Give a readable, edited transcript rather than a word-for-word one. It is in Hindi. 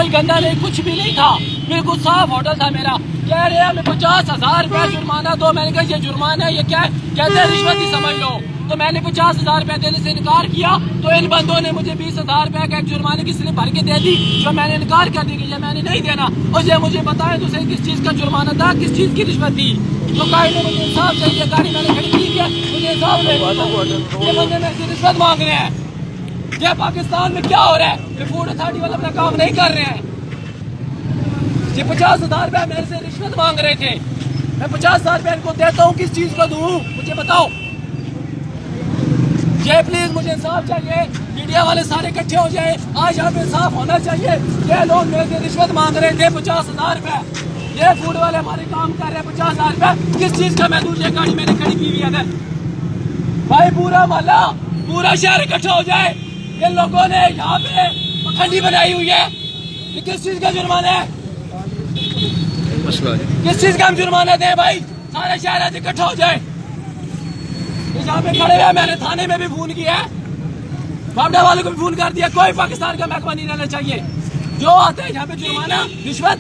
कोई गंदा नहीं, कुछ भी नहीं था, बिल्कुल साफ होटल था मेरा। कह रहे हैं हमें 50,000 रुपया जुर्माना दो। मैंने कहा ये जुर्माना है, ये क्या है? कहते हैं रिश्वत ही समझ लो। तो मैंने 50,000 रुपया देने से इनकार किया, तो इन बंदों ने मुझे 20,000 रुपया का एक जुर्माने की स्लिप भर के दे दी, जो मैंने इनकार कर दी कि ये मैंने नहीं देना। और ये मुझे बताएं तुझे किस चीज का जुर्माना था, किस चीज की रिश्वत थी। तो गाड़ी ने मुझे इंसाफ चाहिए, गाड़ी मैंने खड़ी की है, मुझे इंसाफ नहीं। ये बंदे मेरे से रिश्वत मांग रहे हैं। ये पाकिस्तान में क्या हो रहा है? ये फूड अथॉरिटी वाले अपना काम नहीं कर रहे हैं। ये 50,000 रुपया मेरे से रिश्वत मांग रहे थे। मैं 50,000 रुपया इनको देता हूँ, किस चीज को दूँ मुझे बताओ। ये प्लीज मुझे इंसाफ चाहिए, मीडिया वाले सारे इकट्ठे हो जाए, आज यहाँ पे इंसाफ होना चाहिए। ये लोग मेरे से रिश्वत मांग रहे थे 50,000 रुपया। ये फूड वाले हमारे काम कर रहे हैं 50,000 रुपया, किस चीज का मैं दूँ? ये गाड़ी मैंने खड़ी की हुई है भाई, पूरा मोहल्ला पूरा शहर इकट्ठा हो जाए। इन लोगों ने यहाँ पे पखंडी बनाई हुई है, ये किस चीज का जुर्माना है? किस चीज का हम जुर्माना दें भाई? सारा शहर आज इकट्ठा हो जाए। यहाँ पे खड़े हुए मैंने थाने में भी फोन किया है, बाबडा वालों को भी फोन कर दिया। कोई पाकिस्तान का महकमा नहीं रहना चाहिए। जो आता है यहाँ पे जुर्माना, रिश्वत